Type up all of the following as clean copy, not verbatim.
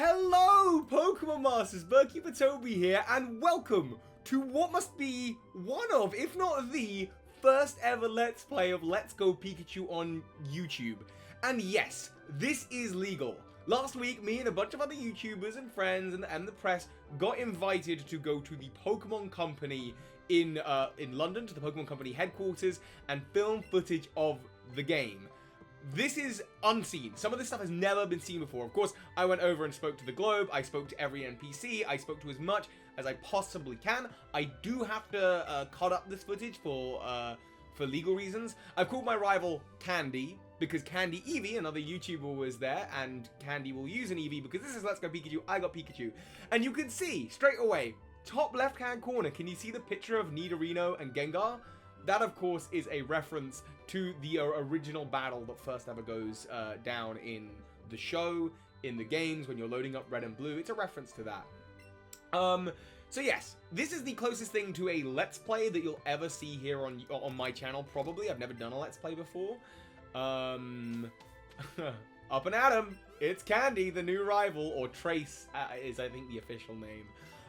Hello, Pokemon Masters, Hypotoria here, and welcome to what must be one of, if not the, first ever Let's Play of Let's Go Pikachu on YouTube. And yes, this is legal. Last week, me and a bunch of other YouTubers and friends and the press got invited to go to the Pokemon Company in London, to the Pokemon Company headquarters, and film footage of the game. This is unseen. Some of this stuff has never been seen before. Of course, I went over and spoke to the Globe. I spoke to every NPC. I spoke to as much as I possibly can. I do have to cut up this footage for legal reasons. I've called my rival Candy, because Candy Eevee, another YouTuber, was there, and Candy will use an Eevee because this is Let's Go Pikachu. I got Pikachu. And you can see, straight away, top left-hand corner, can you see the picture of Nidorino and Gengar? That, of course, is a reference to the original battle that first ever goes down in the show, in the games, when you're loading up Red and Blue. It's a reference to that. So yes, this is the closest thing to a Let's Play that you'll ever see here on my channel, probably. I've never done a Let's Play before. Up and at 'em, it's Candy, the new rival, or Trace is, I think, the official name.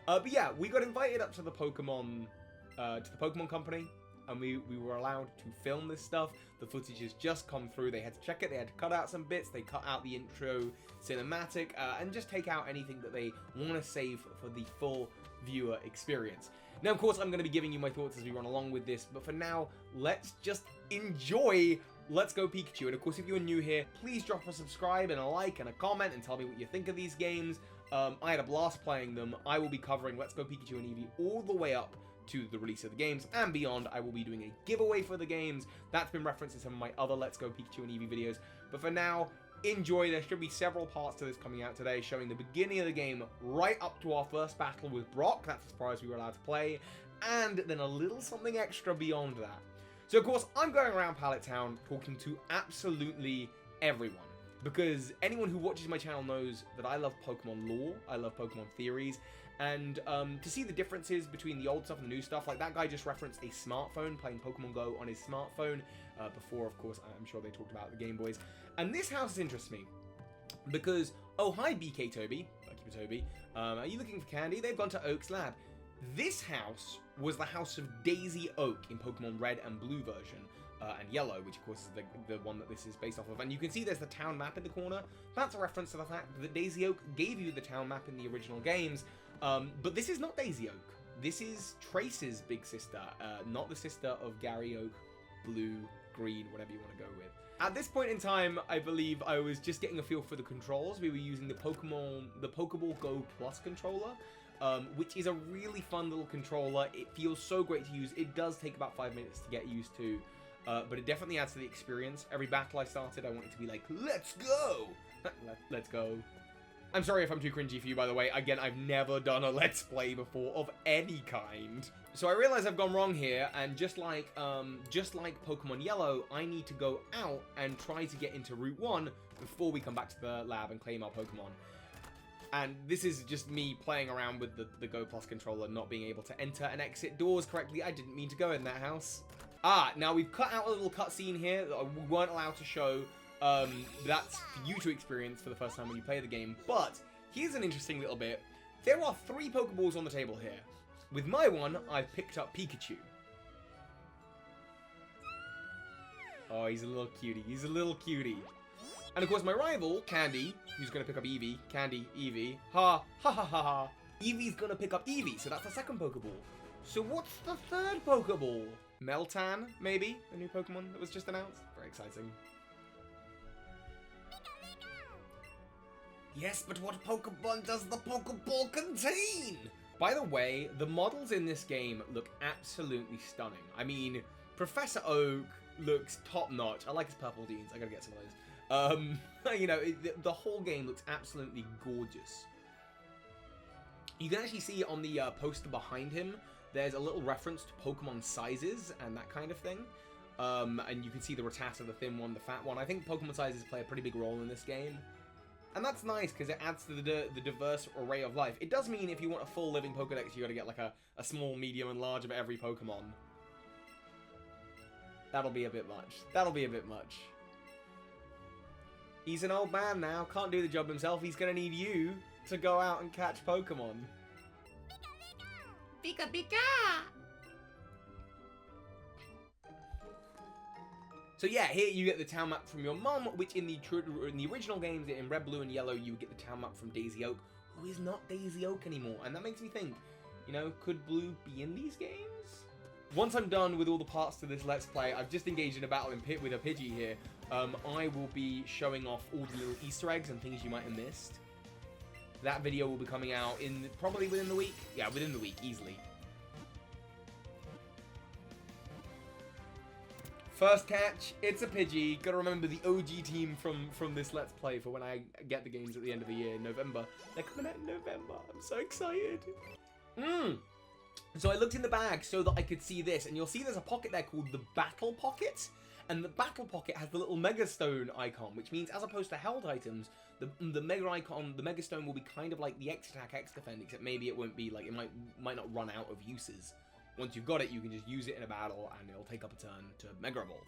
But yeah, we got invited up to the Pokemon Company. And we were allowed to film this stuff. The footage has just come through. They had to check it. They had to cut out some bits. They cut out the intro cinematic and just take out anything that they want to save for the full viewer experience. Now, of course, I'm going to be giving you my thoughts as we run along with this. But for now, let's just enjoy Let's Go Pikachu. And of course, if you're new here, please drop a subscribe and a like and a comment and tell me what you think of these games. I had a blast playing them. I will be covering Let's Go Pikachu and Eevee all the way up to the release of the games and beyond. I will be doing a giveaway for the games. That's been referenced in some of my other Let's Go Pikachu and Eevee videos. But for now, enjoy. There should be several parts to this coming out today, showing the beginning of the game right up to our first battle with Brock. That's as far as we were allowed to play. And then a little something extra beyond that. So, of course, I'm going around Pallet Town talking to absolutely everyone. Because anyone who watches my channel knows that I love Pokemon lore, I love Pokemon theories, and to see the differences between the old stuff and the new stuff, like that guy just referenced a smartphone, playing Pokemon Go on his smartphone, before, of course, I'm sure they talked about the Game Boys. And this house interests me, because, oh, hi, BK Toby, Toby, are you looking for candy? They've gone to Oak's lab. This house was the house of Daisy Oak in Pokemon Red and Blue version. And Yellow, which of course is the one that this is based off of. And you can see there's the town map in the corner. That's a reference to the fact that Daisy Oak gave you the town map in the original games. But this is not Daisy Oak. This is Trace's big sister, not the sister of Gary Oak, Blue, Green, whatever you want to go with. At this point in time, I believe I was just getting a feel for the controls. We were using the Pokeball Go Plus controller, which is a really fun little controller. It feels so great to use. It does take about 5 minutes to get used to. But it definitely adds to the experience. Every battle I started, I wanted to be like, let's go! Let's go. I'm sorry if I'm too cringy for you, by the way. Again, I've never done a Let's Play before of any kind. So I realize I've gone wrong here, and just like Pokemon Yellow, I need to go out and try to get into Route 1 before we come back to the lab and claim our Pokemon. And this is just me playing around with the Go Plus controller, not being able to enter and exit doors correctly. I didn't mean to go in that house. Now we've cut out a little cutscene here that we weren't allowed to show. That's for you to experience for the first time when you play the game. But here's an interesting little bit. There are 3 Pokeballs on the table here. With my one, I've picked up Pikachu. Oh, he's a little cutie. He's a little cutie. And of course, my rival, Candy, who's going to pick up Eevee. Candy, Eevee. Ha, ha, ha, ha, ha. Eevee's going to pick up Eevee, so that's the second Pokeball. So what's the third Pokeball? Meltan, maybe? A new Pokemon that was just announced? Very exciting. Yes, but what Pokemon does the Pokeball contain? By the way, the models in this game look absolutely stunning. I mean, Professor Oak looks top-notch. I like his purple jeans. I gotta get some of those. You know, the whole game looks absolutely gorgeous. You can actually see on the poster behind him, there's a little reference to Pokemon sizes and that kind of thing. And you can see the Rattata, the thin one, the fat one. I think Pokemon sizes play a pretty big role in this game. And that's nice, because it adds to the diverse array of life. It does mean if you want a full living Pokedex, you gotta get like a small, medium, and large of every Pokemon. That'll be a bit much. That'll be a bit much. He's an old man now, can't do the job himself, he's gonna need you. to go out and catch Pokemon. Pika Pika! So yeah, here you get the town map from your mom, which in the original games, in Red, Blue, and Yellow, you get the town map from Daisy Oak, who is not Daisy Oak anymore. And that makes me think, you know, could Blue be in these games? Once I'm done with all the parts to this Let's Play, I've just engaged in a battle with a Pidgey here. I will be showing off all the little Easter eggs and things you might have missed. That video will be coming out probably within the week. Yeah, within the week, easily. First catch, it's a Pidgey. Gotta remember the OG team from this Let's Play for when I get the games at the end of the year, November. They're coming out in November. I'm so excited. So I looked in the bag so that I could see this, and you'll see there's a pocket there called the Battle Pocket. And the Battle Pocket has the little Mega Stone icon, which means as opposed to held items, the Mega icon, the Mega Stone will be kind of like the X Attack, X Defend, except maybe it won't be like, it might not run out of uses. Once you've got it, you can just use it in a battle, and it'll take up a turn to Mega Evolve.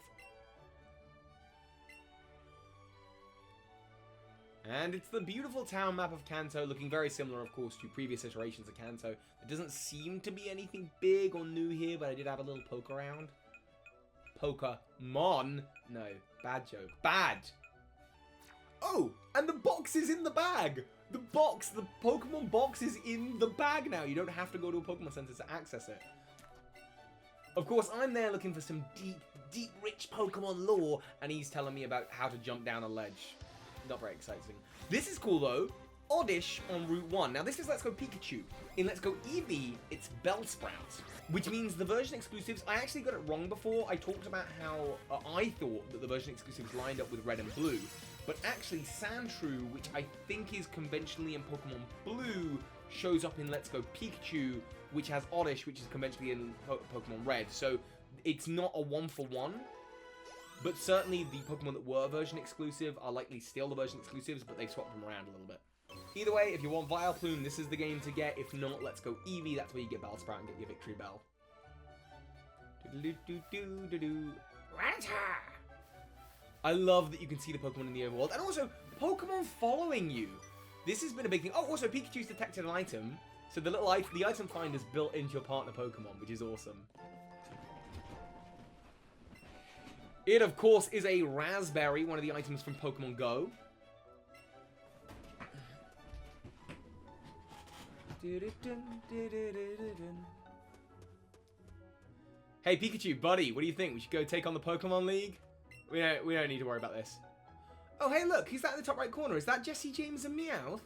And it's the beautiful town map of Kanto, looking very similar, of course, to previous iterations of Kanto. There doesn't seem to be anything big or new here, but I did have a little poke around. Pokemon? No, bad joke. Bad! Oh, and the box is in the bag! The Pokemon box is in the bag now. You don't have to go to a Pokemon Center to access it. Of course, I'm there looking for some deep, rich Pokemon lore, and he's telling me about how to jump down a ledge. Not very exciting. This is cool, though. Oddish on Route 1. Now, this is Let's Go Pikachu. In Let's Go Eevee, it's Bellsprout, which means the version exclusives, I actually got it wrong before. I talked about how I thought that the version exclusives lined up with Red and Blue, but actually Sandshrew, which I think is conventionally in Pokemon Blue, shows up in Let's Go Pikachu, which has Oddish, which is conventionally in Pokemon Red. So it's not a one-for-one, but certainly the Pokemon that were version exclusive are likely still the version exclusives, but they've swapped them around a little bit. Either way, if you want Vileplume, this is the game to get. If not, Let's Go Eevee. That's where you get Bellsprout and get your Victory Bell. I love that you can see the Pokemon in the overworld, and also Pokemon following you. This has been a big thing. Oh, also Pikachu's detected an item, so the item finder is built into your partner Pokemon, which is awesome. It, of course, is a Raspberry, one of the items from Pokemon Go. Hey Pikachu, buddy, what do you think? We should go take on the Pokemon League? We don't need to worry about this. Oh, hey, look, who's that in the top right corner? Is that Jesse James and Meowth?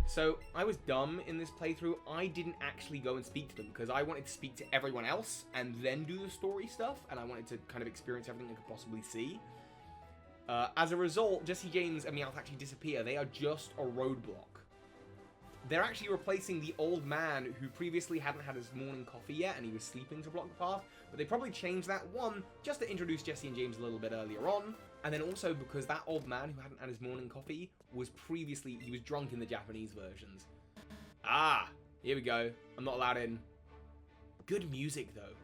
So, I was dumb in this playthrough. I didn't actually go and speak to them, because I wanted to speak to everyone else and then do the story stuff, and I wanted to kind of experience everything I could possibly see. As a result, Jesse James and Meowth actually disappear. They are just a roadblock. They're actually replacing the old man who previously hadn't had his morning coffee yet, and he was sleeping to block the path. But they probably changed that, one, just to introduce Jesse and James a little bit earlier on, and then also because that old man who hadn't had his morning coffee was previously, he was drunk in the Japanese versions. Ah, here we go. I'm not allowed in. Good music, though.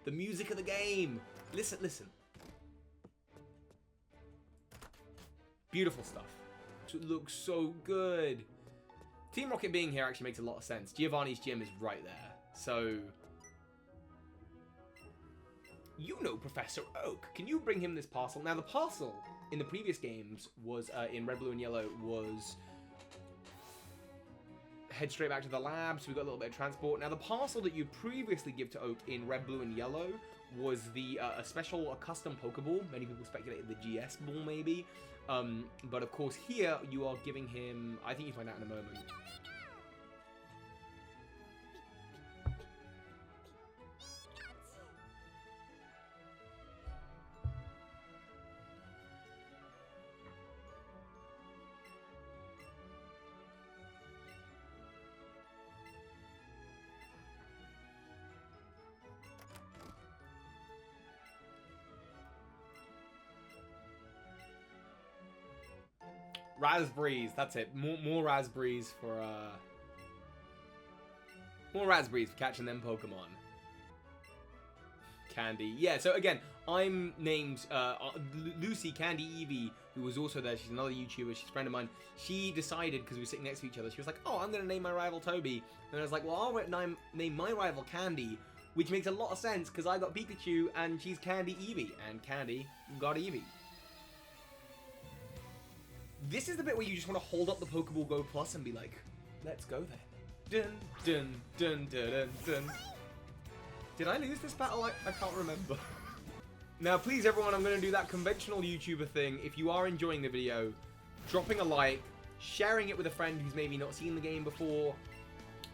The music of the game. Listen, listen. Beautiful stuff. It looks so good. Team Rocket being here actually makes a lot of sense. Giovanni's gym is right there. So, you know Professor Oak. Can you bring him this parcel? Now, the parcel in the previous games was, in Red, Blue, and Yellow, was head straight back to the lab, so we got a little bit of transport. Now, the parcel that you previously give to Oak in Red, Blue, and Yellow was the a custom Pokeball. Many people speculated the GS Ball, maybe. But of course, here you are giving him, I think you find out in a moment. Raspberries, that's it. More raspberries for catching them Pokemon. Candy. Yeah, so again, I'm named Lucy, Candy, Eevee, who was also there. She's another YouTuber. She's a friend of mine. She decided, because we were sitting next to each other, she was like, oh, I'm going to name my rival Toby. And I was like, well, I'll name my rival Candy, which makes a lot of sense, because I got Pikachu, and she's Candy Eevee. And Candy got Eevee. This is the bit where you just want to hold up the Pokeball Go Plus and be like, let's go then. Dun, dun, dun, dun, dun, dun. Did I lose this battle? I can't remember. Now, please, everyone, I'm going to do that conventional YouTuber thing. If you are enjoying the video, dropping a like, sharing it with a friend who's maybe not seen the game before,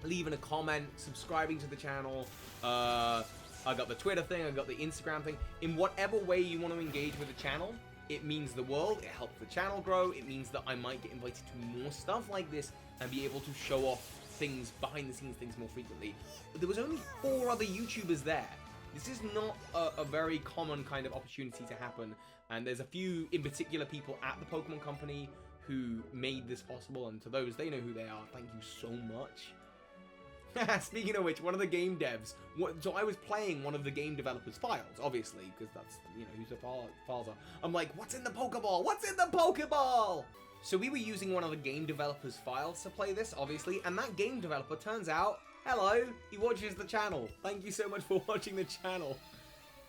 leaving a comment, subscribing to the channel. I got the Twitter thing, I got the Instagram thing. In whatever way you want to engage with the channel, it means the world. It helps the channel grow. It means that I might get invited to more stuff like this and be able to show off things, behind the scenes things more frequently. But there was only 4 other YouTubers there. This is not a very common kind of opportunity to happen, and there's a few in particular people at the Pokemon Company who made this possible, and to those, they know who they are. Thank you so much. Speaking of which, one of the game devs, so I was playing one of the game developers' files, obviously, because that's, you know, whose the files are. I'm like, what's in the Pokeball? What's in the Pokeball? So we were using one of the game developers' files to play this, obviously, and that game developer, turns out, hello, he watches the channel. Thank you so much for watching the channel.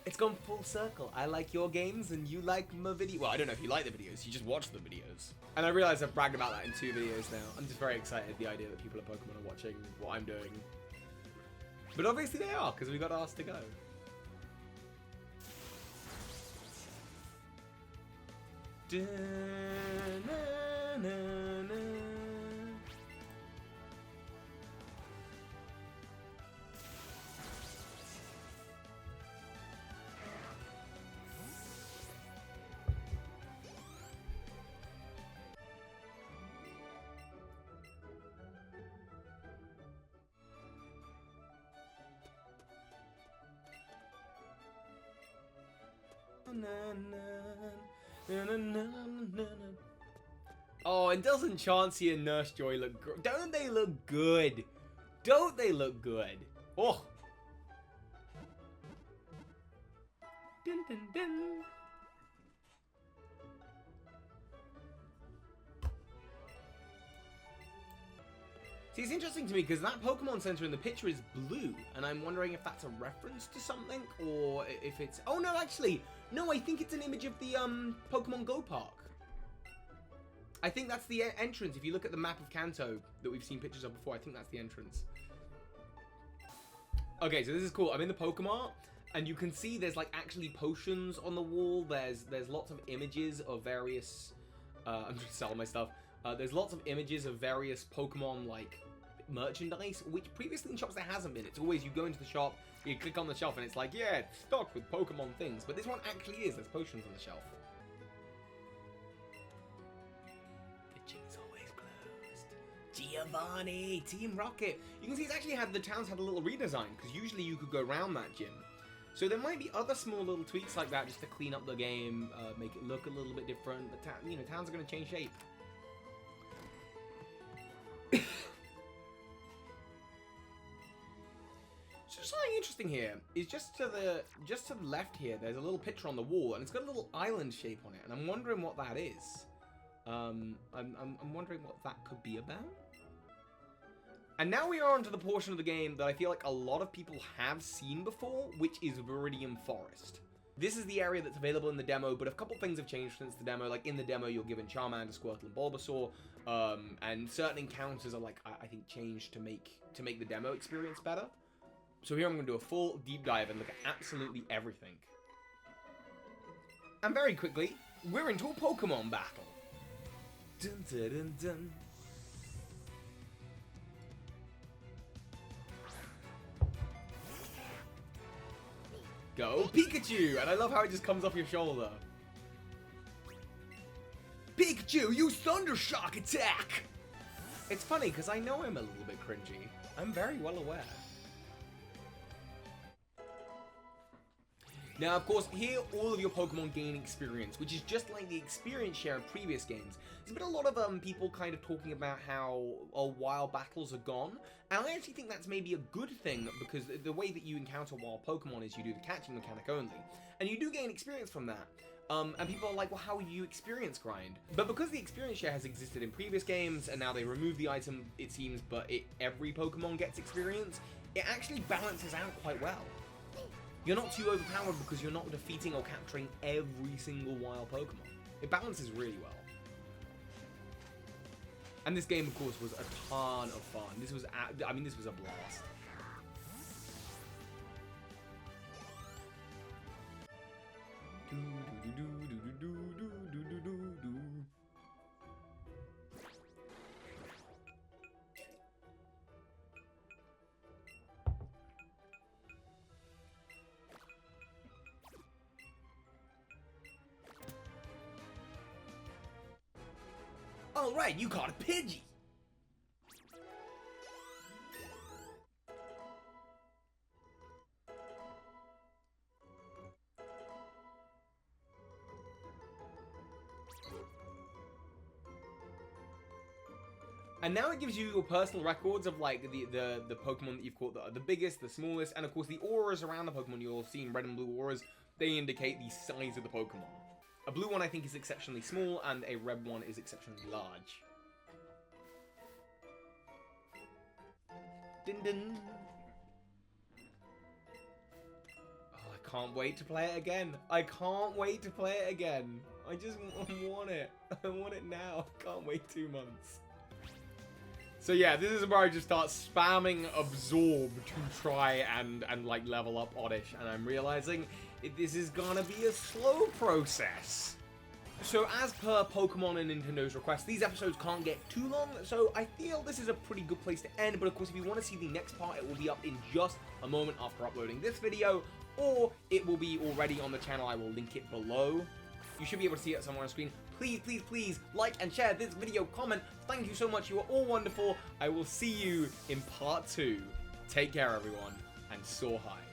It's gone full circle. I like your games and you like my video. Well, I don't know if you like the videos, you just watch the videos. And I realize I've bragged about that in 2 videos now. I'm just very excited at the idea that people at Pokemon are watching what I'm doing. But obviously they are, because we got asked to go. Oh, and doesn't Chansey and Nurse Joy look good? Don't they look good? Don't they look good? Oh. Dun, dun, dun. See, it's interesting to me because that Pokemon Center in the picture is blue, and I'm wondering if that's a reference to something, or if it's... Oh, no, actually, no, I think it's an image of the Pokemon Go Park. I think that's the entrance. If you look at the map of Kanto that we've seen pictures of before, I think that's the entrance. Okay, so this is cool. I'm in the Pokemon, and you can see there's, like, actually potions on the wall. There's lots of images of various... I'm just selling my stuff. There's lots of images of various Pokemon, like, merchandise, which previously in shops there hasn't been. It's always you go into the shop, you click on the shelf, and it's like, yeah, it's stocked with Pokemon things. But this one actually is. There's potions on the shelf. The gym is always closed. Giovanni, Team Rocket. You can see it's actually had, the town's had a little redesign, because usually you could go around that gym. So there might be other small little tweaks like that just to clean up the game, make it look a little bit different. But you know, towns are going to change shape. So something interesting here is just to the left here. There's a little picture on the wall, and it's got a little island shape on it, and I'm wondering what that is. I'm wondering what that could be about. And now we are onto the portion of the game that I feel like a lot of people have seen before, which is Viridian Forest. This is the area that's available in the demo, but a couple things have changed since the demo. Like, in the demo, you're given Charmander, Squirtle, and Bulbasaur, and certain encounters are, like, I think, changed to make the demo experience better. So here I'm going to do a full deep dive and look at absolutely everything. And very quickly, we're into a Pokemon battle. Dun, dun, dun, dun. Go Pikachu! And I love how it just comes off your shoulder. Pikachu, use Thunder Shock attack! It's funny, because I know I'm a little bit cringy. I'm very well aware. Now, of course, here all of your Pokemon gain experience, which is just like the experience share of previous games. There's been a lot of people kind of talking about how wild battles are gone, and I actually think that's maybe a good thing, because the way that you encounter wild Pokemon is you do the catching mechanic only, and you do gain experience from that. And people are like, well, how do you experience grind? But because the experience share has existed in previous games, and now they remove the item, it seems, but every Pokemon gets experience, it actually balances out quite well. You're not too overpowered because you're not defeating or capturing every single wild Pokemon. It balances really well. And this game, of course, was a ton of fun. This was, this was a blast. All right, you caught a Pidgey. And now it gives you your personal records of like the Pokemon that you've caught, the biggest, the smallest, and of course the auras around the Pokemon. You'll see in red and blue auras, they indicate the size of the Pokemon. A blue one I think is exceptionally small, and a red one is exceptionally large. Din din. Oh, I can't wait to play it again. I can't wait to play it again. I just want it. I want it now. I can't wait 2 months. So yeah, this is where I just start spamming Absorb to try and like level up Oddish, and I'm realizing this is gonna be a slow process. So as per Pokemon and Nintendo's request, these episodes can't get too long, so I feel this is a pretty good place to end, but of course if you want to see the next part, it will be up in just a moment after uploading this video, or it will be already on the channel. I will link it below. You should be able to see it somewhere on screen. Please, please, please like and share this video, comment. Thank you so much. You are all wonderful. I will see you in part 2. Take care, everyone, and soar high.